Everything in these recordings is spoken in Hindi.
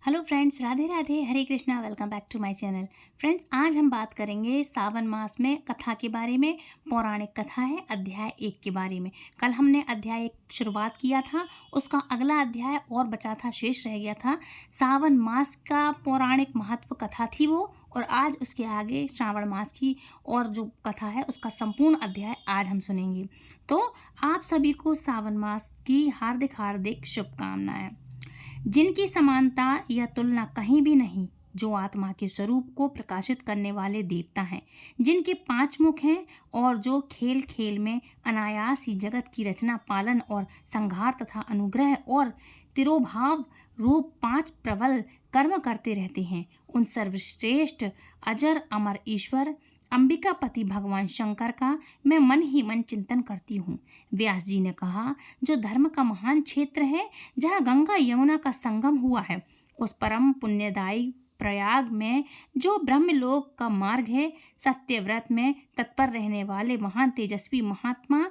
Hello friends, Radhe Radhe, Hare Krishna. Welcome back to my channel. Friends, आज हम बात करेंगे सावन मास में कथा के बारे में। पौराणिक कथा है अध्याय 1 के बारे में। कल हमने अध्याय 1 शुरुआत किया था, उसका अगला अध्याय और बचा था, शेष रह गया था। सावन मास का पौराणिक महत्व कथा थी वो, और आज उसके आगे श्रावण मास की और जो कथा है उसका संपूर्ण अध्याय आज हम सुनेंगे। तो आप सभी को सावन मास की हार्दिक हार्दिक शुभकामनाएं। जिनकी समानता या तुलना कहीं भी नहीं, जो आत्मा के स्वरूप को प्रकाशित करने वाले देवता हैं, जिनके 5 मुख हैं और जो खेल खेल में अनायास ही जगत की रचना, पालन और संहार तथा अनुग्रह और तिरोभाव रूप 5 प्रबल कर्म करते रहते हैं, उन सर्वश्रेष्ठ अजर अमर ईश्वर अंबिकापति भगवान शंकर का मैं मन ही मन चिंतन करती हूँ। व्यास जी ने कहा, जो धर्म का महान क्षेत्र है, जहाँ गंगा यमुना का संगम हुआ है, उस परम पुण्यदायी प्रयाग में जो ब्रह्मलोक का मार्ग है, सत्यव्रत में तत्पर रहने वाले महान तेजस्वी महात्मा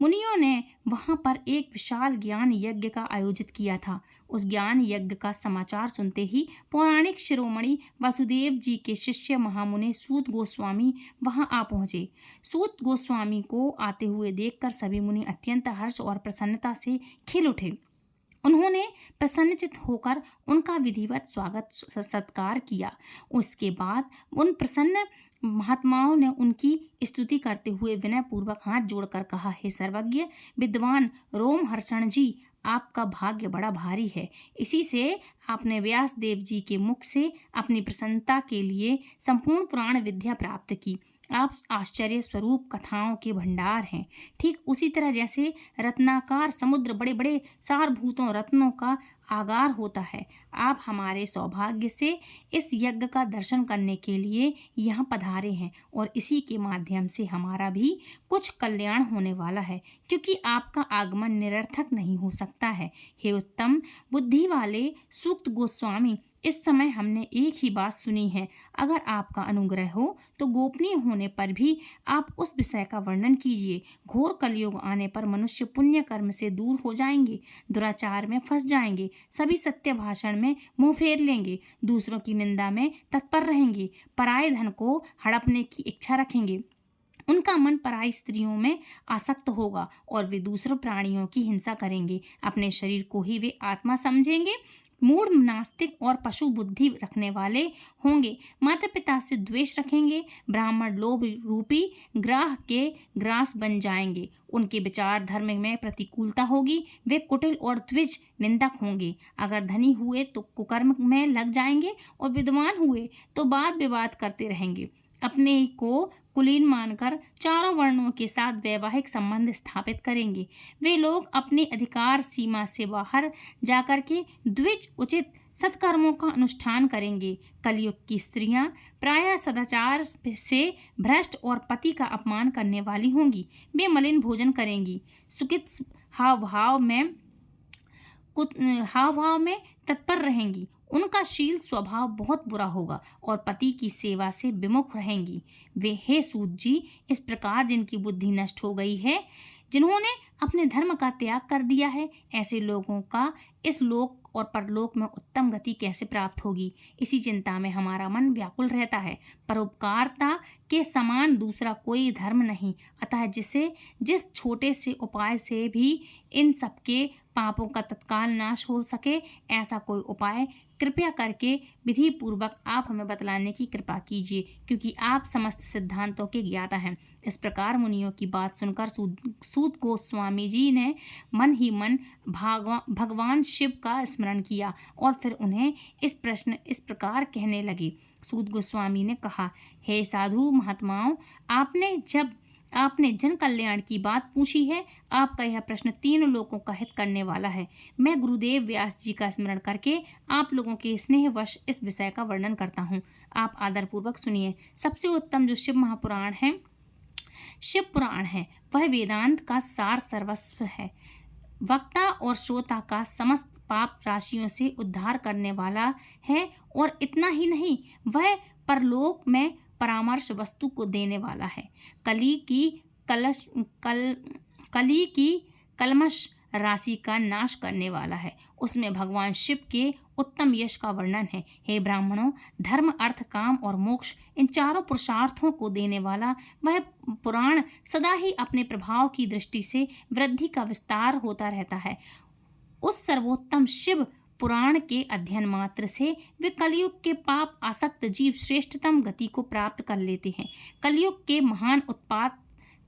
मुनियों ने वहां पर एक विशाल ज्ञान यज्ञ का आयोजित किया था। उस ज्ञान यज्ञ का समाचार सुनते ही पौराणिक शिरोमणि वसुदेव जी के शिष्य महामुनि सूत गोस्वामी वहां आ पहुंचे। सूत गोस्वामी को आते हुए देखकर सभी मुनि अत्यंत हर्ष और प्रसन्नता से खिल उठे। उन्होंने प्रसन्नचित होकर उनका विधिवत स्वागत सत्कार किया। उसके बाद उन प्रसन्न महात्माओं ने उनकी स्तुति करते हुए विनय पूर्वक हाथ जोड़कर कहा, हे सर्वज्ञ विद्वान रोमहर्षण जी, आपका भाग्य बड़ा भारी है। इसी से आपने व्यास देव जी के मुख से अपनी प्रसन्नता के लिए संपूर्ण पुराण विद्या प्राप्त की। आप आश्चर्य स्वरूप कथाओं के भंडार हैं। ठीक उसी तरह जैसे रत्नाकार समुद्र बड़े बड़े सारभूतों रत्नों का आगार होता है, आप हमारे सौभाग्य से इस यज्ञ का दर्शन करने के लिए यहाँ पधारे हैं, और इसी के माध्यम से हमारा भी कुछ कल्याण होने वाला है, क्योंकि आपका आगमन निरर्थक नहीं हो सकता है। हे उत्तम बुद्धि वाले सूक्त गोस्वामी, इस समय हमने एक ही बात सुनी है। अगर आपका अनुग्रह हो तो गोपनीय होने पर भी आप उस विषय का वर्णन कीजिए। घोर कलयुग आने पर मनुष्य पुण्य कर्म से दूर हो जाएंगे, दुराचार में फंस जाएंगे, सभी सत्य भाषण में मुंह फेर लेंगे, दूसरों की निंदा में तत्पर रहेंगे, पराये धन को हड़पने की इच्छा रखेंगे, उनका मन पराई स्त्रियों में आसक्त होगा और वे दूसरों प्राणियों की हिंसा करेंगे, अपने शरीर को ही वे आत्मा समझेंगे, मूढ़ नास्तिक और पशु बुद्धि रखने वाले होंगे, माता पिता से द्वेष रखेंगे, ब्राह्मण लोभ रूपी ग्राह के ग्रास बन जाएंगे, उनके विचार धर्म में प्रतिकूलता होगी, वे कुटिल और द्विज निंदक होंगे, अगर धनी हुए तो कुकर्म में लग जाएंगे और विद्वान हुए तो वाद विवाद करते रहेंगे, अपने को कुलीन मानकर चारों वर्णों के साथ वैवाहिक संबंध स्थापित करेंगे। वे लोग अपने अधिकार सीमा से बाहर जाकर के द्विज उचित सत्कर्मों का अनुष्ठान करेंगे। कलयुग की स्त्रियां प्रायः सदाचार से भ्रष्ट और पति का अपमान करने वाली होंगी। वे मलिन भोजन करेंगी, सुकित हाव भाव में तत्पर रहेंगी, उनका शील स्वभाव बहुत बुरा होगा और पति की सेवा से विमुख रहेंगी। वे हे सूत जी, इस प्रकार जिनकी बुद्धि नष्ट हो गई है, जिन्होंने अपने धर्म का त्याग कर दिया है, ऐसे लोगों का इस लोक और परलोक में उत्तम गति कैसे प्राप्त होगी, इसी चिंता में हमारा मन व्याकुल रहता है। परोपकारता के समान दूसरा कोई धर्म नहीं, अतः जिस छोटे से उपाय से भी इन सबके पापों का तत्काल नाश हो सके, ऐसा कोई उपाय कृपया करके विधि पूर्वक आप हमें बतलाने की कृपा कीजिए, क्योंकि आप समस्त सिद्धांतों के ज्ञाता हैं। इस प्रकार मुनियों की बात सुनकर सूत गोस्वामी जी ने मन ही मन भगवान शिव का स्मरण किया और फिर उन्हें इस प्रकार कहने लगे। सूत गोस्वामी ने कहा, हे साधु महात्माओं, आपने जन कल्याण की बात पूछी है। आपका यह प्रश्न 3 लोगों का हित करने वाला है। मैं गुरुदेव व्यास जी का स्मरण करके आप लोगों के स्नेहवश इस विषय का वर्णन करता हूँ। आप आदरपूर्वक सुनिए। सबसे उत्तम जो शिव महापुराण है, शिव पुराण है, वह वेदांत का सार सर्वस्व है। वक्ता और श्रोता का समस्त पाप राशियों से उद्धार करने वाला है, और इतना ही नहीं, वह परलोक में परामर्श वस्तु को देने वाला है। कली की कलमश राशि का नाश करने वाला है। उसमें भगवान शिव के उत्तम यश का वर्णन है। हे ब्राह्मणों, धर्म, अर्थ, काम और मोक्ष, इन चारों पुरुषार्थों को देने वाला वह पुराण सदा ही अपने प्रभाव की दृष्टि से वृद्धि का विस्तार होता रहता है। उस सर्वोत्तम शिव पुराण के अध्ययन मात्र से वे कलयुग के पाप आसक्त जीव श्रेष्ठतम गति को प्राप्त कर लेते हैं। कलयुग के महान उत्पात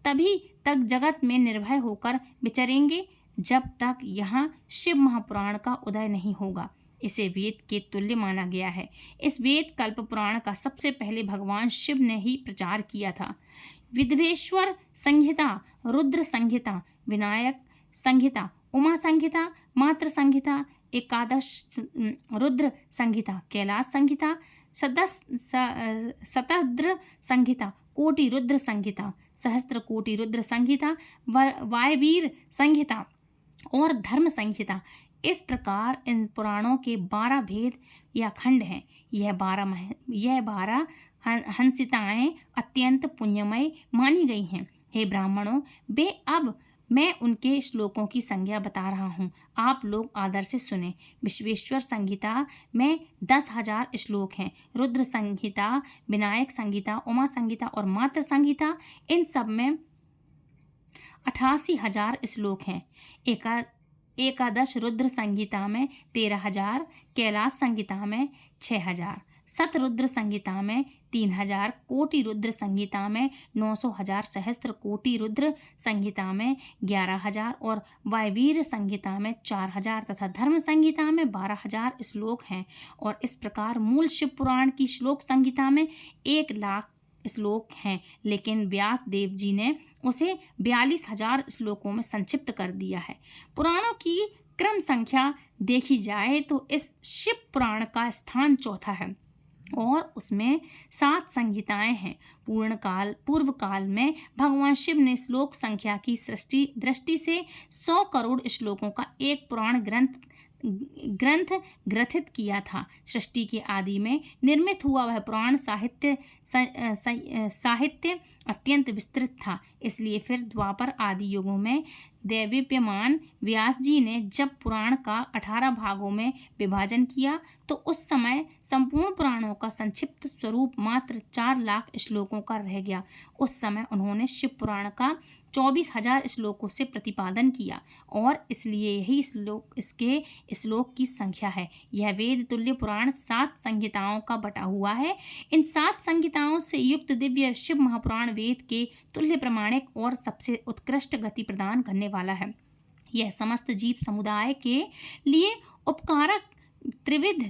तभी तक जगत में निर्भय होकर विचरेंगे जब तक यहाँ शिव महापुराण का उदय नहीं होगा। इसे वेद के तुल्य माना गया है। इस वेद कल्प पुराण का सबसे पहले भगवान शिव ने ही प्रचार किया था। विद्वेश्वर संहिता, रुद्र संहिता, विनायक संहिता, उमा संहिता, मातृ संहिता, एकादश रुद्र संहिता, कैलाश संहिता, शतद्र संहिता, कोटि रुद्र संहिता, सहस्त्र कोटि रुद्र संहिता, वायवीर संहिता और धर्म संहिता, इस प्रकार इन पुराणों के 12 भेद या खंड हैं। यह 12 हंसिताएं अत्यंत पुण्यमय मानी गई हैं। हे ब्राह्मणों, अब मैं उनके श्लोकों की संज्ञा बता रहा हूँ, आप लोग आदर से सुने। विश्वेश्वर संहिता में 10,000 श्लोक हैं। रुद्र संहिता, विनायक संहिता, उमा संहिता और मातृ संहिता, इन सब में 88,000 श्लोक हैं। एकादश रुद्र संहिता में 13,000, कैलाश संहिता में 6,000, शतरुद्र संहिता में 3,000, कोटि रुद्र संहिता में 900,000, सहस्त्र कोटि रुद्र संहिता में 11,000 और वायवीर संहिता में 4,000 तथा धर्म संहिता में 12,000 श्लोक हैं। और इस प्रकार मूल शिव पुराण की श्लोक संहिता में 1,00,000 श्लोक हैं, लेकिन व्यास देव जी ने उसे 42,000 श्लोकों में संक्षिप्त कर दिया है। पुराणों की क्रम संख्या देखी जाए तो इस शिव पुराण का स्थान चौथा है और उसमें 7 संहिताएं हैं। पूर्व काल में भगवान शिव ने श्लोक संख्या की दृष्टि से 100 करोड़ श्लोकों का एक पुराण ग्रंथ ग्रथित किया था। सृष्टि के आदि में निर्मित हुआ वह पुराण साहित्य अत्यंत विस्तृत था। इसलिए फिर द्वापर आदि युगों में दैवीप्यमान व्यास जी ने जब पुराण का 18 भागों में विभाजन किया तो उस समय संपूर्ण पुराणों का संक्षिप्त स्वरूप मात्र 4,00,000 श्लोकों का रह गया। उस समय उन्होंने शिव पुराण का 24,000 श्लोकों से प्रतिपादन किया और इसलिए यही इसके श्लोक की संख्या है। यह वेद तुल्य पुराण 7 संहिताओं का बटा हुआ है। इन 7 संहिताओं से युक्त दिव्य शिव महापुराण वेद के तुल्य प्रमाणिक और सबसे उत्कृष्ट गति प्रदान करने वाला है। यह समस्त जीव समुदाय के लिए उपकारक, त्रिविध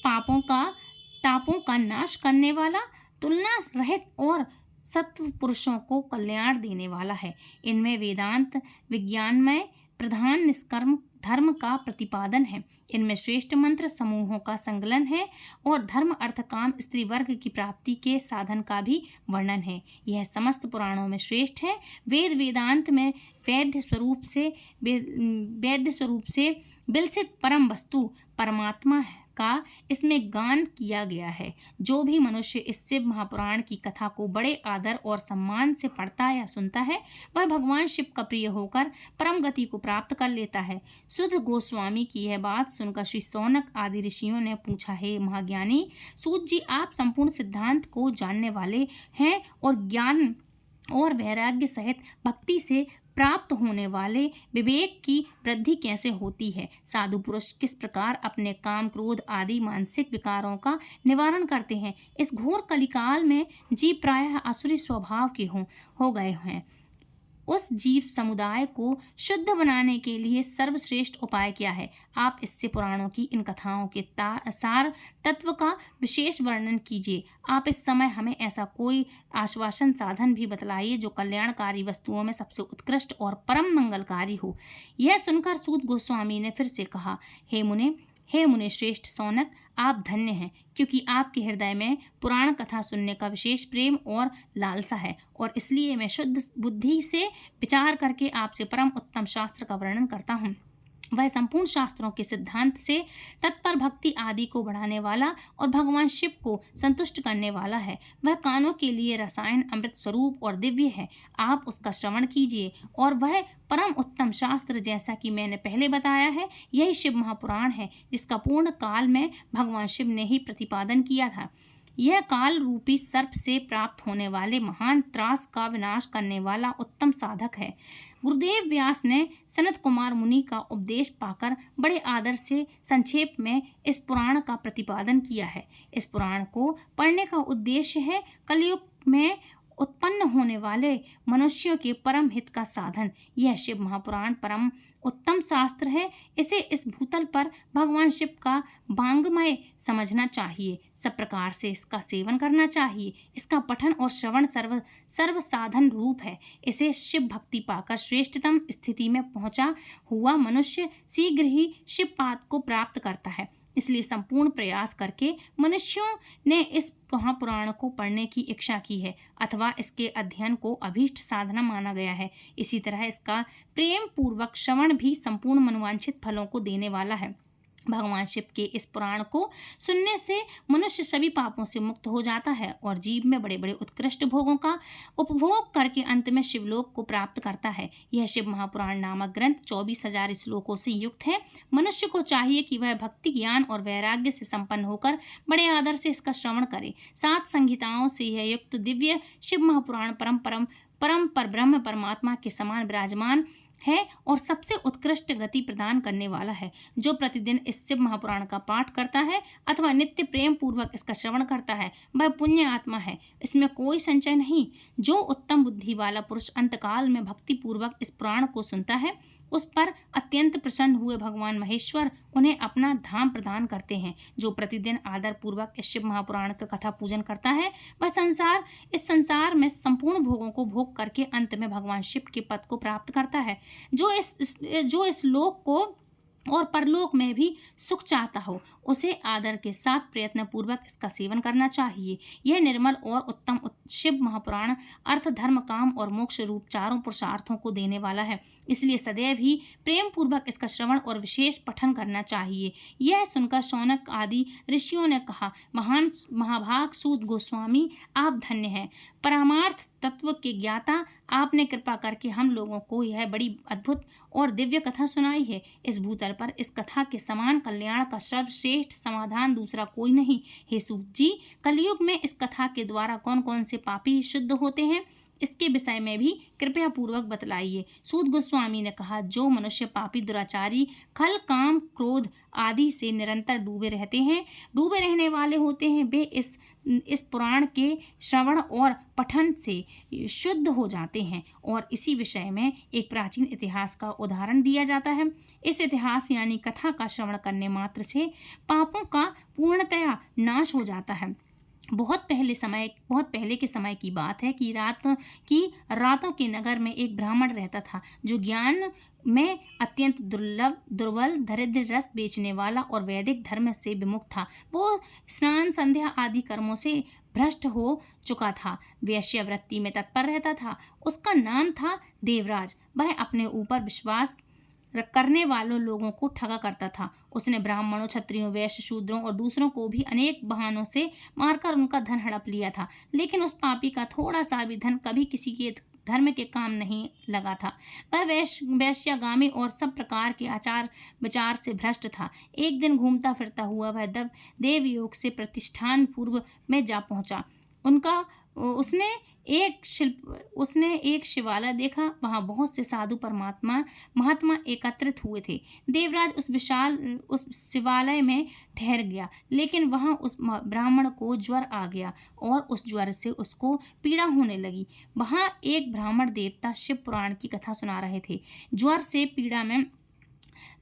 तापों का नाश करने वाला, तुलना रहित और सत्व पुरुषों को कल्याण देने वाला है। इनमें वेदांत विज्ञानमय प्रधान निष्कर्म धर्म का प्रतिपादन है। इनमें श्रेष्ठ मंत्र समूहों का संकलन है और धर्म, अर्थ, काम, स्त्री वर्ग की प्राप्ति के साधन का भी वर्णन है। यह समस्त पुराणों में श्रेष्ठ है। वेदांत में वैद्य स्वरूप से विलसित परम वस्तु परमात्मा का इसमें गान किया गया है। जो भी मनुष्य इस शिव महापुराण की कथा को बड़े आदर और सम्मान से पढ़ता या सुनता है वह भगवान शिव का प्रिय होकर परम गति को प्राप्त कर लेता है। सुध गोस्वामी की यह बात सुनकर श्री सौनक आदि ऋषियों ने पूछा, हे महाज्ञानी सूत जी, आप संपूर्ण सिद्धांत को जानने वाले हैं और ज्ञान और वैराग्य सहित भक्ति से प्राप्त होने वाले विवेक की वृद्धि कैसे होती है? साधु पुरुष किस प्रकार अपने काम, क्रोध आदि मानसिक विकारों का निवारण करते हैं? इस घोर कलिकाल में जीव प्रायः आसुरी स्वभाव के हो गए हैं। उस जीव समुदाय को शुद्ध बनाने के लिए सर्वश्रेष्ठ उपाय क्या है? आप इससे पुराणों की इन कथाओं के सार तत्व का विशेष वर्णन कीजिए। आप इस समय हमें ऐसा कोई आश्वासन साधन भी बतलाइए जो कल्याणकारी वस्तुओं में सबसे उत्कृष्ट और परम मंगलकारी हो। यह सुनकर सूत गोस्वामी ने फिर से कहा, हे मुने श्रेष्ठ सौनक, आप धन्य हैं क्योंकि आपके हृदय में पुराण कथा सुनने का विशेष प्रेम और लालसा है और इसलिए मैं शुद्ध बुद्धि से विचार करके आपसे परम उत्तम शास्त्र का वर्णन करता हूँ। वह संपूर्ण शास्त्रों के सिद्धांत से तत्पर भक्ति आदि को बढ़ाने वाला और भगवान शिव को संतुष्ट करने वाला है। वह कानों के लिए रसायन अमृत स्वरूप और दिव्य है। आप उसका श्रवण कीजिए और वह परम उत्तम शास्त्र, जैसा कि मैंने पहले बताया है, यही शिव महापुराण है, जिसका पूर्ण काल में भगवान शिव ने ही प्रतिपादन किया था। यह काल रूपी सर्प से प्राप्त होने वाले महान त्रास का विनाश करने वाला उत्तम साधक है। गुरुदेव व्यास ने सनत कुमार मुनि का उपदेश पाकर बड़े आदर से संक्षेप में इस पुराण का प्रतिपादन किया है। इस पुराण को पढ़ने का उद्देश्य है कलयुग में उत्पन्न होने वाले मनुष्यों के परम हित का साधन। यह शिव महापुराण परम उत्तम शास्त्र है। इसे इस भूतल पर भगवान शिव का वाङ्मय समझना चाहिए। सब प्रकार से इसका सेवन करना चाहिए। इसका पठन और श्रवण सर्व साधन रूप है। इसे शिव भक्ति पाकर श्रेष्ठतम स्थिति में पहुंचा हुआ मनुष्य शीघ्र ही शिव पाद को प्राप्त करता है। इसलिए संपूर्ण प्रयास करके मनुष्यों ने इस महापुराण को पढ़ने की इच्छा की है अथवा इसके अध्ययन को अभीष्ट साधना माना गया है। इसी तरह इसका प्रेम पूर्वक श्रवण भी संपूर्ण मनोवांछित फलों को देने वाला है। भगवान शिव के इस पुराण को सुनने से मनुष्य सभी पापों से मुक्त हो जाता है और जीव में बड़े बड़े उत्कृष्ट भोगों का उपभोग करके अंत में शिवलोक को प्राप्त करता है। यह शिव महापुराण नामक ग्रंथ 24,000 श्लोकों से युक्त है। मनुष्य को चाहिए कि वह भक्ति, ज्ञान और वैराग्य से संपन्न होकर बड़े आदर से इसका श्रवण करे। 7 संहिताओं से यह युक्त दिव्य शिव महापुराण परम पर ब्रह्म परमात्मा के समान विराजमान है और सबसे उत्कृष्ट गति प्रदान करने वाला है। जो प्रतिदिन इस शिव महापुराण का पाठ करता है अथवा नित्य प्रेम पूर्वक इसका श्रवण करता है, वह पुण्य आत्मा है, इसमें कोई संशय नहीं। जो उत्तम बुद्धि वाला पुरुष अंतकाल में भक्ति पूर्वक इस पुराण को सुनता है, उस पर अत्यंत प्रसन्न हुए भगवान महेश्वर उन्हें अपना धाम प्रदान करते हैं। जो प्रतिदिन आदर पूर्वक इस शिव महापुराण का कथा पूजन करता है, वह इस संसार में संपूर्ण भोगों को भोग करके अंत में भगवान शिव के पद को प्राप्त करता है। जो इस लोक को और परलोक में भी सुख चाहता हो, उसे आदर के साथ प्रयत्न पूर्वक इसका सेवन करना चाहिए। यह निर्मल और उत्तम शिव महापुराण अर्थ, धर्म, काम और मोक्ष रूप चारों पुरुषार्थों को देने वाला है। इसलिए सदैव ही प्रेम पूर्वक इसका श्रवण और विशेष पठन करना चाहिए। यह सुनकर शौनक आदि ऋषियों ने कहा, महान महाभाग सूत गोस्वामी, आप धन्य हैं, परमार्थ तत्व के ज्ञाता, आपने कृपा करके हम लोगों को यह बड़ी अद्भुत और दिव्य कथा सुनाई है। इस भूतल पर इस कथा के समान कल्याण का सर्वश्रेष्ठ समाधान दूसरा कोई नहीं। हे सूत जी, कलयुग में इस कथा के द्वारा कौन कौन से पापी शुद्ध होते हैं, इसके विषय में भी कृपया पूर्वक बतलाइए। सूत गोस्वामी ने कहा, जो मनुष्य पापी, दुराचारी, खल, काम, क्रोध आदि से निरंतर डूबे रहने वाले होते हैं, वे इस पुराण के श्रवण और पठन से शुद्ध हो जाते हैं। और इसी विषय में एक प्राचीन इतिहास का उदाहरण दिया जाता है। इस इतिहास यानी कथा का श्रवण करने मात्र से पापों का पूर्णतया नाश हो जाता है। बहुत पहले के समय की बात है कि रातों के नगर में एक ब्राह्मण रहता था, जो ज्ञान में अत्यंत दुर्बल, दरिद्र, रस बेचने वाला और वैदिक धर्म से विमुख था। वो स्नान, संध्या आदि कर्मों से भ्रष्ट हो चुका था। वेश्यावृत्ति में तत्पर रहता था। उसका नाम था देवराज। वह अपने ऊपर विश्वास करने वालों लोगों को ठगा करता था। उसने ब्राह्मणों, क्षत्रियों, वैश्य, शूद्रों और दूसरों को भी अनेक बहानों से मारकर उनका धन हड़प लिया था। लेकिन उस पापी का थोड़ा सा भी धन कभी किसी के धर्म के काम नहीं लगा था। वह वैश्यागामी और सब प्रकार के आचार विचार से भ्रष्ट था। एक दिन घूमता फिरता हुआ वह देवयोग से प्रतिष्ठान पूर्व में जा पहुंचा। उसने एक शिवालय देखा। वहां बहुत से साधु महात्मा एकत्रित हुए थे। देवराज उस शिवालय में ठहर गया, लेकिन वहां उस ब्राह्मण को ज्वर आ गया और उस ज्वर से उसको पीड़ा होने लगी। वहां एक ब्राह्मण देवता शिव पुराण की कथा सुना रहे थे।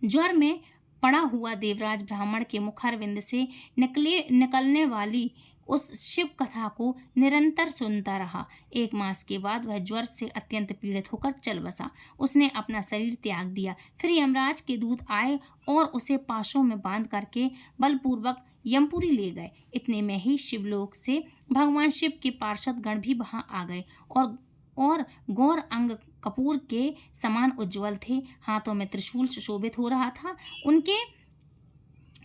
ज्वर में पड़ा हुआ देवराज ब्राह्मण के मुखारविंद से निकलने वाली उस शिव कथा को निरंतर सुनता रहा। 1 मास के बाद वह ज्वर से अत्यंत पीड़ित होकर चल बसा। उसने अपना शरीर त्याग दिया। फिर यमराज के दूत आए और उसे पाशों में बांध करके बलपूर्वक यमपुरी ले गए। इतने में ही शिवलोक से भगवान शिव के पार्षद गण भी वहां आ गए और गौर अंग कपूर के समान उज्ज्वल थे। हाथों में त्रिशूल सुशोभित हो रहा था। उनके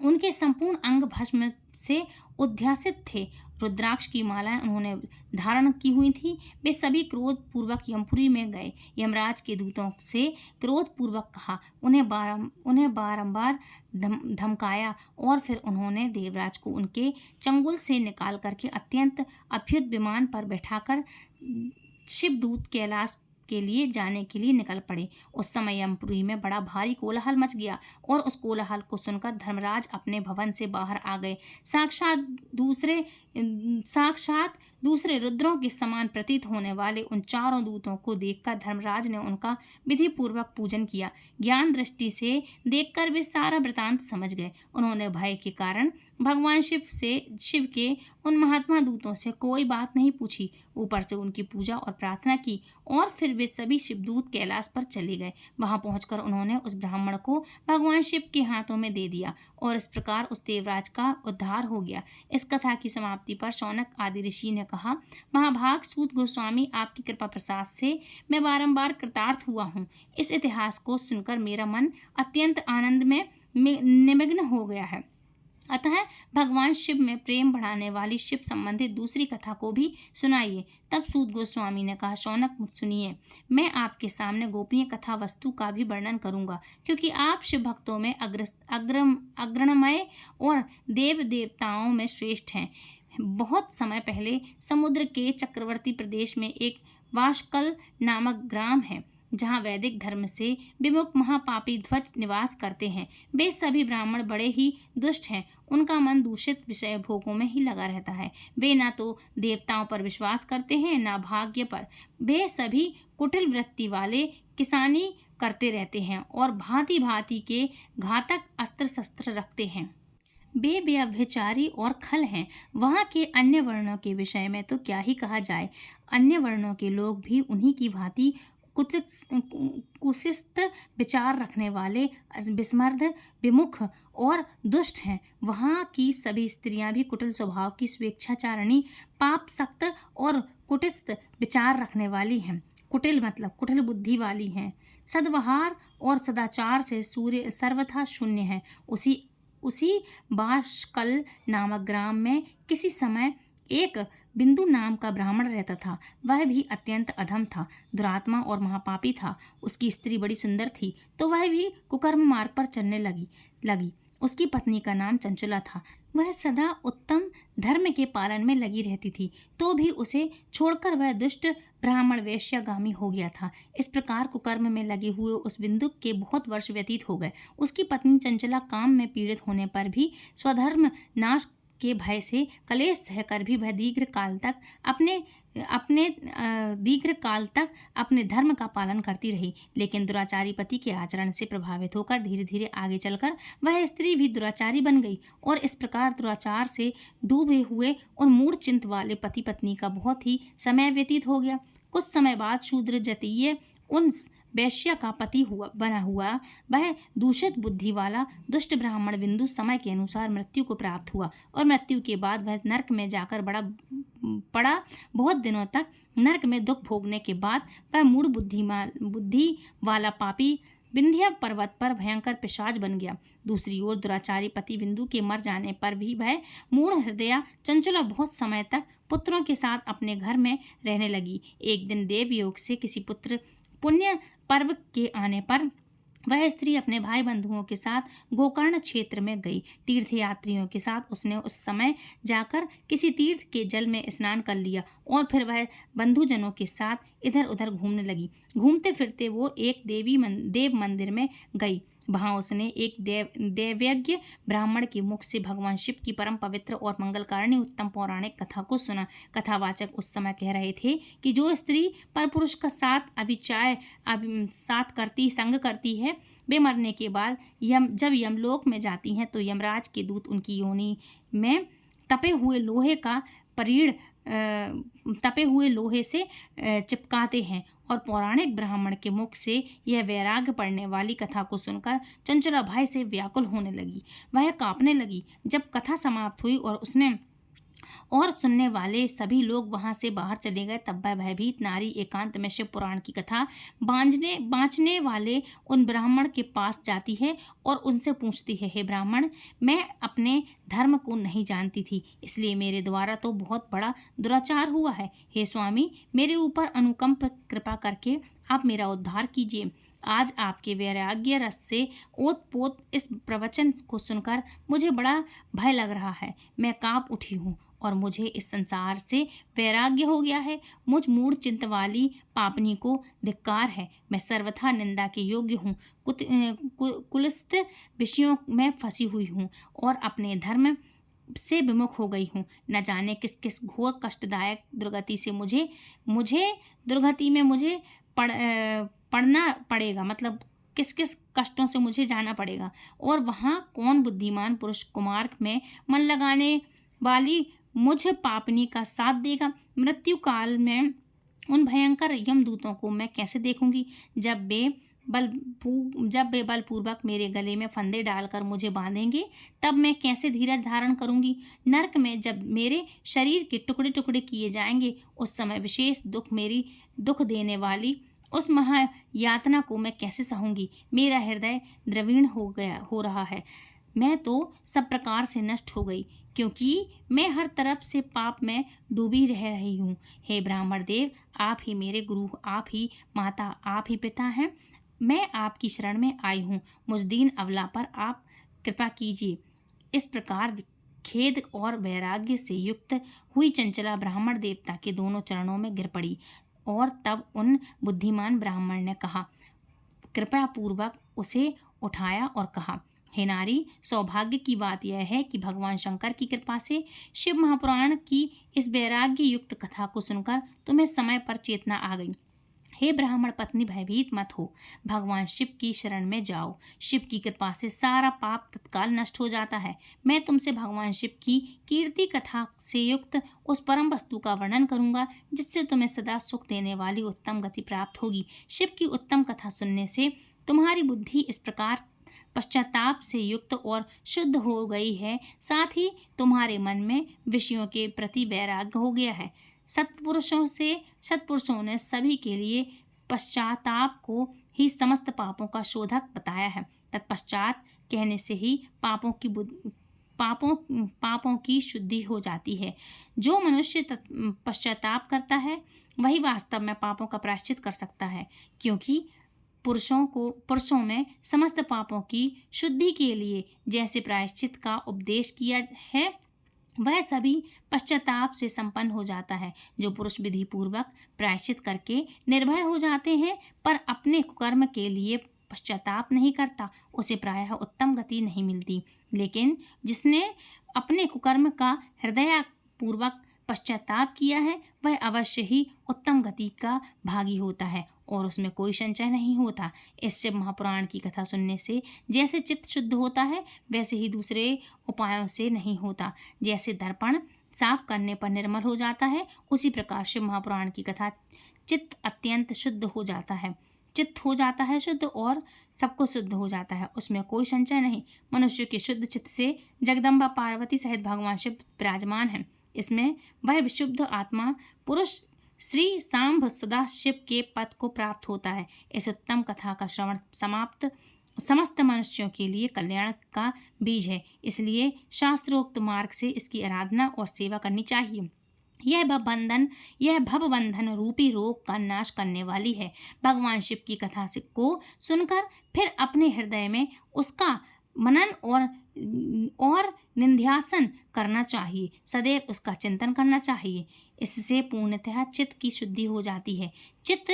उनके संपूर्ण अंग भस्म से उद्यासित थे। रुद्राक्ष की मालाएं उन्होंने धारण की हुई थी। वे सभी क्रोध पूर्वक यमपुरी में गए। यमराज के दूतों से क्रोध पूर्वक कहा, उन्हें बारंबार धमकाया और फिर उन्होंने देवराज को उनके चंगुल से निकाल करके अत्यंत अभ्युत विमान पर बैठाकर शिवदूत कैलाश के लिए जाने के लिए निकल पड़े। उस समय यमपुरी में बड़ा भारी कोलाहल मच गया और उस कोलाहल को सुनकर धर्मराज अपने भवन से बाहर आ गए। साक्षात दूसरे रुद्रों के समान प्रतीत होने वाले उन चारों दूतों को देखकर धर्मराज ने उनका विधि पूर्वक पूजन किया। ज्ञान दृष्टि से देखकर वे सारा वृतांत समझ गए। उन्होंने भय के कारण भगवान शिव के उन महात्मा दूतों से कोई बात नहीं पूछी, ऊपर से उनकी पूजा और प्रार्थना की और फिर वे सभी शिवदूत कैलाश पर चले गए। वहां पहुंचकर उन्होंने उस ब्राह्मण को भगवान शिव के हाथों में दे दिया और इस प्रकार उस देवराज का उद्धार हो गया। इस कथा की समाप्ति पर शौनक आदि ऋषि ने कहा, महाभाग सूत गोस्वामी, आपकी कृपा प्रसाद से मैं बारंबार कृतार्थ हुआ हूँ। इस इतिहास को सुनकर मेरा मन अत्यंत आनंद में निमग्न हो गया है। अतः भगवान शिव में प्रेम बढ़ाने वाली शिव संबंधित दूसरी कथा को भी सुनाइए। तब सूत गोस्वामी ने कहा, शौनक सुनिए, मैं आपके सामने गोपनीय कथा वस्तु का भी वर्णन करूंगा, क्योंकि आप शिव भक्तों में अग्रणमय और देव देवताओं में श्रेष्ठ हैं। बहुत समय पहले समुद्र के चक्रवर्ती प्रदेश में एक वाशकल नामक ग्राम है, जहाँ वैदिक धर्म से विमुख महापापी ध्वज निवास करते हैं। वे सभी ब्राह्मण बड़े ही दुष्ट हैं। उनका मन दूषित विषय भोगों में ही लगा रहता है। वे ना तो देवताओं पर विश्वास करते हैं, ना भाग्य पर। वे सभी कुटिल वृत्ति वाले किसानी करते रहते हैं और भांति भांति के घातक अस्त्र शस्त्र रखते हैं। वे व्यभिचारी और खल हैं। वहाँ के अन्य वर्णों के विषय में तो क्या ही कहा जाए। अन्य वर्णों के लोग भी उन्हीं की भांति कुत्सित विचार रखने वाले, विस्मर्द, विमुख और दुष्ट हैं। वहाँ की सभी स्त्रियां भी कुटिल स्वभाव की, स्वेच्छाचारिणी, पाप सक्त और कुटिल विचार रखने वाली हैं। कुटिल मतलब कुटिल बुद्धि वाली हैं। सद्व्यवहार और सदाचार से सूर्य सर्वथा शून्य है। उसी बाशकल नामक ग्राम में किसी समय एक बिंदु नाम का ब्राह्मण रहता था। वह भी अत्यंत अधम था, दुरात्मा और महापापी था। उसकी स्त्री बड़ी सुंदर थी, तो वह भी कुकर्म मार्ग पर चलने लगी। उसकी पत्नी का नाम चंचला था। वह सदा उत्तम धर्म के पालन में लगी रहती थी, तो भी उसे छोड़कर वह दुष्ट ब्राह्मण वेश्यागामी हो गया था। इस प्रकार कुकर्म में लगे हुए उस बिंदुक के बहुत वर्ष व्यतीत हो गए। उसकी पत्नी चंचला काम में पीड़ित होने पर भी स्वधर्म नाश के भय से कलेश सहकर भी वह दीर्घ काल तक अपने धर्म का पालन करती रही। लेकिन दुराचारी पति के आचरण से प्रभावित होकर धीरे धीरे आगे चलकर वह स्त्री भी दुराचारी बन गई और इस प्रकार दुराचार से डूबे हुए और मूढ़ चिंत वाले पति पत्नी का बहुत ही समय व्यतीत हो गया। कुछ समय बाद शूद्र जातीय उन वैश्य का पति बना हुआ वह दूषित बुद्धि वाला दुष्ट ब्राह्मण बिंदु समय के अनुसार मृत्यु को प्राप्त हुआ और मृत्यु के बाद वह नरक में जाकर पड़ा। बहुत दिनों तक नरक में दुख भोगने के बाद वह मूढ़ बुद्धि वाला पापी विंध्य पर्वत पर भयंकर पिशाच बन गया। दूसरी ओर दुराचारी पति बिंदु के मर जाने पर भी वह मूढ़ हृदया चंचला बहुत समय तक पुत्रों के साथ अपने घर में रहने लगी। एक दिन देवयोग से किसी पुण्य पर्व के आने पर वह स्त्री अपने भाई बंधुओं के साथ गोकर्ण क्षेत्र में गई। तीर्थ यात्रियों के साथ उसने उस समय जाकर किसी तीर्थ के जल में स्नान कर लिया और फिर वह बंधुजनों के साथ इधर उधर घूमने लगी। घूमते फिरते वो एक देव मंदिर में गई। वहाँ उसने एक दैवज्ञ ब्राह्मण के मुख से भगवान शिव की परम पवित्र और मंगलकारिणी उत्तम पौराणिक कथा को सुना। कथावाचक उस समय कह रहे थे कि जो स्त्री परपुरुष का संग करती है, वे मरने के बाद जब यमलोक में जाती हैं तो यमराज के दूत उनकी योनि में तपे हुए लोहे से चिपकाते हैं। और पौराणिक ब्राह्मण के मुख से यह वैराग्य पड़ने वाली कथा को सुनकर चंचला भय से व्याकुल होने लगी। वह कांपने लगी। जब कथा समाप्त हुई और उसने और सुनने वाले सभी लोग वहां से बाहर चले गए। तब वह भयभीत नारी एकांत में शिव पुराण की कथा बाँचने वाले उन ब्राह्मण के पास जाती है और उनसे पूछती है, हे ब्राह्मण, मैं अपने धर्म को नहीं जानती थी, इसलिए मेरे द्वारा तो बहुत बड़ा दुराचार हुआ है। हे स्वामी, मेरे ऊपर अनुकंप कृपा करके आप मेरा उद्धार कीजिए। आज आपके वैराग्य रस से ओत-पोत इस प्रवचन को सुनकर मुझे बड़ा भय लग रहा है। मैं काँप उठी हूँ और मुझे इस संसार से वैराग्य हो गया है। मुझ मूढ़ चित्त वाली पापनी को धिक्कार है। मैं सर्वथा निंदा के योग्य हूँ। कुलस्थ विषयों में फंसी हुई हूँ और अपने धर्म से विमुख हो गई हूँ। न जाने किस किस घोर कष्टदायक दुर्गति से मुझे पड़ना पड़ेगा, मतलब किस किस कष्टों से मुझे जाना पड़ेगा, और वहाँ कौन बुद्धिमान पुरुष कुमार्ग में मन लगाने वाली मुझ पापनी का साथ देगा। मृत्यु काल में उन भयंकर यमदूतों को मैं कैसे देखूंगी, जब वे बलपूर्वक मेरे गले में फंदे डालकर मुझे बांधेंगे, तब मैं कैसे धीरज धारण करूंगी। नरक में जब मेरे शरीर के टुकड़े टुकड़े किए जाएंगे, उस समय विशेष दुख देने वाली उस महायातना को मैं कैसे सहूंगी। मेरा हृदय द्रवीण हो रहा है। मैं तो सब प्रकार से नष्ट हो गई, क्योंकि मैं हर तरफ से पाप में डूबी रह रही हूँ। हे ब्राह्मण देव, आप ही मेरे गुरु, आप ही माता, आप ही पिता हैं। मैं आपकी शरण में आई हूँ। मुझ दीन अबला पर आप कृपा कीजिए। इस प्रकार खेद और वैराग्य से युक्त हुई चंचला ब्राह्मण देवता के दोनों चरणों में गिर पड़ी, और तब उन बुद्धिमान ब्राह्मण ने कहा, कृपया पूर्वक उसे उठाया और कहा, हे नारी, सौभाग्य की बात यह है कि भगवान शंकर की कृपा से शिव महापुराण की इस वैराग्य युक्त कथा को सुनकर तुम्हें समय पर चेतना आ गई। हे ब्राह्मण पत्नी, भयभीत मत हो, भगवान शिव की शरण में जाओ। शिव की कृपा से सारा पाप तत्काल नष्ट हो जाता है। मैं तुमसे भगवान शिव की कीर्ति कथा से युक्त उस परम वस्तु का वर्णन करूंगा, जिससे तुम्हें सदा सुख देने वाली उत्तम गति प्राप्त होगी। शिव की उत्तम कथा सुनने से तुम्हारी बुद्धि इस प्रकार पश्चाताप से युक्त और शुद्ध हो गई है, साथ ही तुम्हारे मन में विषयों के प्रति वैराग्य हो गया है। सत्पुरुषों ने सभी के लिए पश्चाताप को ही समस्त पापों का शोधक बताया है। तत्पश्चात कहने से ही पापों की शुद्धि हो जाती है। जो मनुष्य पश्चाताप करता है, वही वास्तव में पापों का प्रायश्चित कर सकता है, क्योंकि पुरुषों में समस्त पापों की शुद्धि के लिए जैसे प्रायश्चित का उपदेश किया है, वह सभी पश्चाताप से संपन्न हो जाता है। जो पुरुष विधि पूर्वक प्रायश्चित करके निर्भय हो जाते हैं, पर अपने कुकर्म के लिए पश्चाताप नहीं करता, उसे प्रायः उत्तम गति नहीं मिलती। लेकिन जिसने अपने कुकर्म का हृदय पूर्वक पश्चाताप किया है, वह अवश्य ही उत्तम गति का भागी होता है और उसमें कोई संचय नहीं होता। इस शिव महापुराण की कथा सुनने से जैसे चित्त शुद्ध होता है, वैसे ही दूसरे उपायों से नहीं होता। जैसे दर्पण साफ करने पर निर्मल हो जाता है, उसी प्रकार शिव महापुराण की कथा चित्त अत्यंत शुद्ध हो जाता है। चित्त हो जाता है शुद्ध और सब कुछ शुद्ध हो जाता है, उसमें कोई संचय नहीं। मनुष्य के शुद्ध चित्त से जगदम्बा पार्वती सहित भगवान शिव विराजमान हैं। इसमें वह विशुद्ध आत्मा पुरुष श्री सांब सदा शिव के पद को प्राप्त होता है। इस उत्तम कथा का श्रवण समस्त मनुष्यों के लिए कल्याण का बीज है, इसलिए शास्त्रोक्त मार्ग से इसकी आराधना और सेवा करनी चाहिए। यह भवबंधन रूपी रोग का नाश करने वाली है। भगवान शिव की कथा को सुनकर फिर अपने हृदय में उसका मनन और निध्यासन करना चाहिए, सदैव उसका चिंतन करना चाहिए। इससे पूर्णतः चित्त की शुद्धि हो जाती है। चित्त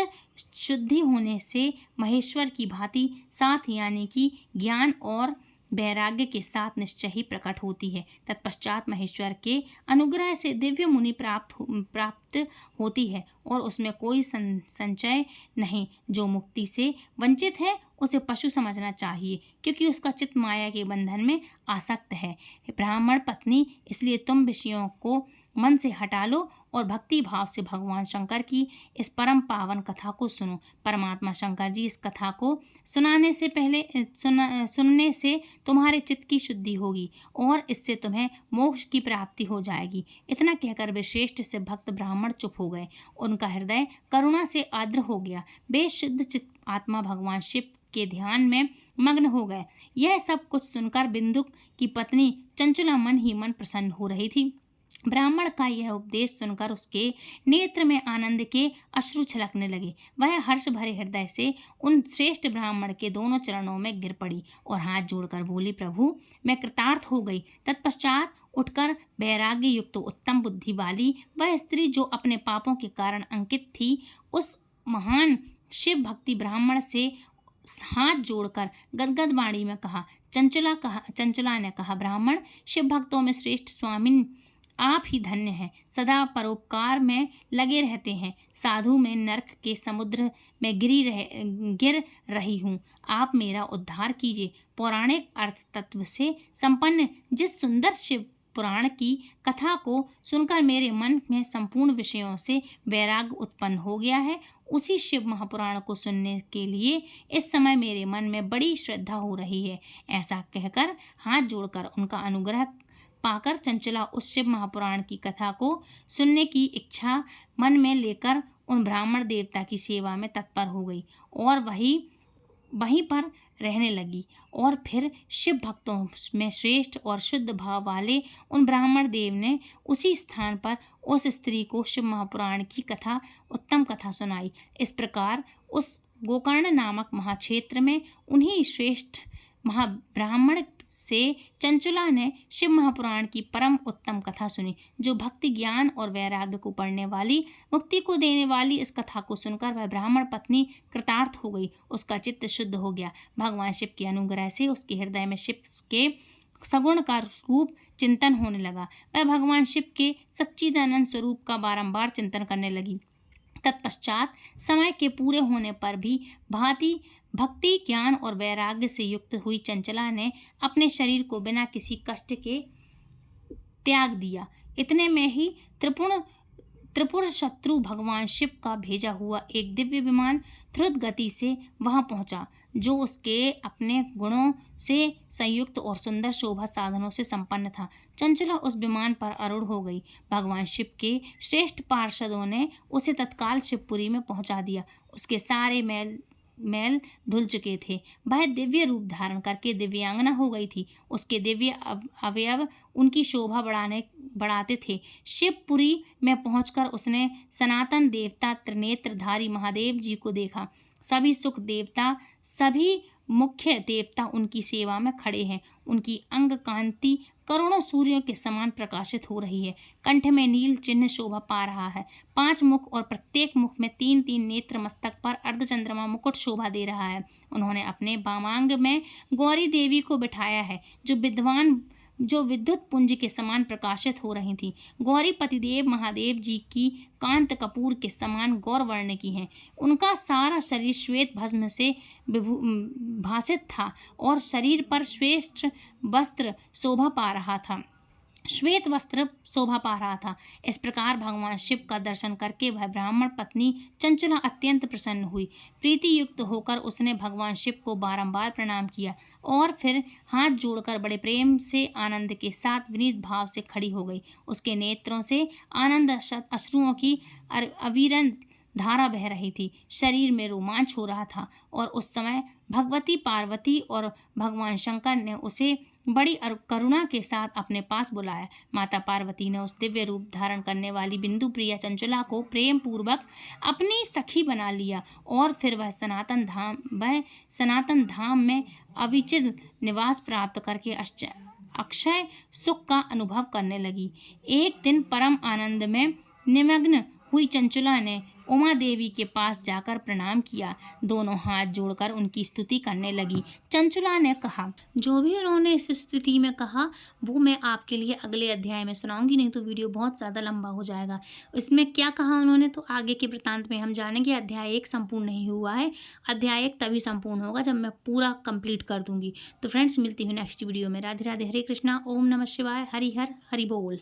शुद्धि होने से महेश्वर की भांति साथ यानी कि ज्ञान और वैराग्य के साथ निश्चय ही प्रकट होती है। तत्पश्चात महेश्वर के अनुग्रह से दिव्य मुनि प्राप्त होती है और उसमें कोई संचय नहीं। जो मुक्ति से वंचित है, उसे पशु समझना चाहिए, क्योंकि उसका चित्त माया के बंधन में आसक्त है। ब्राह्मण पत्नी, इसलिए तुम विषयों को मन से हटा लो और भक्ति भाव से भगवान शंकर की इस परम पावन कथा को सुनो। परमात्मा शंकर जी इस कथा को सुनने से तुम्हारे चित्त की शुद्धि होगी और इससे तुम्हें मोक्ष की प्राप्ति हो जाएगी। इतना कहकर वे श्रेष्ठ से भक्त ब्राह्मण चुप हो गए। उनका हृदय करुणा से आर्द्र हो गया। वे शुद्ध चित्त आत्मा भगवान शिव के ध्यान में मग्न हो गए। यह सब कुछ सुनकर बिंदुक की पत्नी चंचला मन ही मन प्रसन्न हो रही थी। ब्राह्मण का यह उपदेश सुनकर उसके नेत्र में आनंद के अश्रु छलकने लगे। वह हर्ष भरे हृदय से उन श्रेष्ठ ब्राह्मण के दोनों चरणों में गिर पड़ी और हाथ जोड़कर बोली, प्रभु मैं कृतार्थ हो गई। तत्पश्चात उठकर वैराग्य युक्त उत्तम बुद्धि वाली वह स्त्री जो अपने पापों के कारण अंकित थी, उस महान शिव भक्ति ब्राह्मण से हाथ जोड़कर गदगद वाणी में कहा, चंचला ने कहा, ब्राह्मण शिव भक्तों में श्रेष्ठ स्वामिन आप ही धन्य हैं। सदा परोपकार में लगे रहते हैं। साधु में नरक के समुद्र में गिर रही हूँ। आप मेरा उद्धार कीजिए। पौराणिक अर्थ तत्व से संपन्न जिस सुंदर शिव पुराण की कथा को सुनकर मेरे मन में संपूर्ण विषयों से वैराग्य उत्पन्न हो गया है, उसी शिव महापुराण को सुनने के लिए इस समय मेरे मन में बड़ी श्रद्धा हो रही है। ऐसा कहकर हाथ जोड़कर उनका अनुग्रह पाकर चंचला उस शिव महापुराण की कथा को सुनने की इच्छा मन में लेकर उन ब्राह्मण देवता की सेवा में तत्पर हो गई और वहीं पर रहने लगी। और फिर शिव भक्तों में श्रेष्ठ और शुद्ध भाव वाले उन ब्राह्मण देव ने उसी स्थान पर उस स्त्री को शिव महापुराण की कथा उत्तम कथा सुनाई। इस प्रकार उस गोकर्ण नामक महाक्षेत्र में उन्हीं श्रेष्ठ महाब्राह्मण से चंचला ने शिव महापुराण की परम उत्तम कथा सुनी, जो भक्ति ज्ञान और वैराग्य को पढ़ने वाली, मुक्ति को देने वाली। इस कथा को सुनकर वह ब्राह्मण पत्नी कृतार्थ हो गई। उसका चित्त शुद्ध हो गया। भगवान शिव के अनुग्रह से उसके हृदय में शिव के सगुण का रूप चिंतन होने लगा। वह भगवान शिव के सच्चिदानंद स्वरूप का बारंबार चिंतन करने लगी। तत्पश्चात समय के पूरे होने पर भी भांति भक्ति ज्ञान और वैराग्य से युक्त हुई चंचला ने अपने शरीर को बिना किसी कष्ट के त्याग दिया। इतने में ही त्रिपुर शत्रु भगवान शिव का भेजा हुआ एक दिव्य विमान द्रुत गति से वहां पहुंचा, जो उसके अपने गुणों से संयुक्त और सुंदर शोभा साधनों से संपन्न था। चंचला उस विमान पर आरूढ़ हो गई। भगवान शिव के श्रेष्ठ पार्षदों ने उसे तत्काल शिवपुरी में पहुंचा दिया। उसके सारे मैल धुल चुके थे। वह दिव्य रूप धारण करके दिव्यांगना हो गई थी। उसके दिव्य अवयव उनकी शोभा बढ़ाते थे। शिवपुरी में पहुंचकर उसने सनातन देवता त्रिनेत्रधारी महादेव जी को देखा। सभी सुख देवता, सभी मुख्य देवता उनकी सेवा में खड़े हैं। उनकी अंग कांति करोड़ों सूर्यों के समान प्रकाशित हो रही है। कंठ में नील चिन्ह शोभा पा रहा है। 5 मुख और प्रत्येक मुख में 3-3 नेत्र, मस्तक पर अर्धचंद्रमा मुकुट शोभा दे रहा है। उन्होंने अपने वामांग में गौरी देवी को बिठाया है, जो विद्युत पुंज के समान प्रकाशित हो रही थी। गौरी पतिदेव महादेव जी की कांत कपूर के समान गौर वर्ण की हैं। उनका सारा शरीर श्वेत भस्म से भासित था और शरीर पर श्वेत वस्त्र शोभा पा रहा था। इस प्रकार भगवान शिव का दर्शन करके वह ब्राह्मण पत्नी चंचला अत्यंत प्रसन्न हुई। प्रीति युक्त होकर उसने भगवान शिव को बारंबार प्रणाम किया और फिर हाथ जोड़कर बड़े प्रेम से आनंद के साथ विनीत भाव से खड़ी हो गई। उसके नेत्रों से आनंद अश्रुओं की अविरत धारा बह रही थी। शरीर में रोमांच हो रहा था और उस समय भगवती पार्वती और भगवान शंकर ने उसे बड़ी करुणा के साथ अपने पास बुलाया। माता पार्वती ने उस दिव्य रूप धारण करने वाली बिंदु प्रिया चंचला को प्रेम पूर्वक अपनी सखी बना लिया और फिर वह सनातन धाम में अविचल निवास प्राप्त करके अक्षय सुख का अनुभव करने लगी। एक दिन परम आनंद में निमग्न हुई चंचला ने उमा देवी के पास जाकर प्रणाम किया। दोनों हाथ जोड़कर उनकी स्तुति करने लगी। चंचला ने कहा, जो भी उन्होंने इस स्थिति में कहा वो मैं आपके लिए अगले अध्याय में सुनाऊंगी, नहीं तो वीडियो बहुत ज़्यादा लंबा हो जाएगा। इसमें क्या कहा उन्होंने तो आगे के वृत्तांत में हम जानेंगे। अध्याय 1 संपूर्ण नहीं हुआ है। अध्याय 1 तभी संपूर्ण होगा जब मैं पूरा कंप्लीट कर दूंगी। तो फ्रेंड्स, मिलती हूँ नेक्स्ट वीडियो में। राधे राधे, हरे कृष्णा, ओम नमः शिवाय, हरि हर हरि बोल।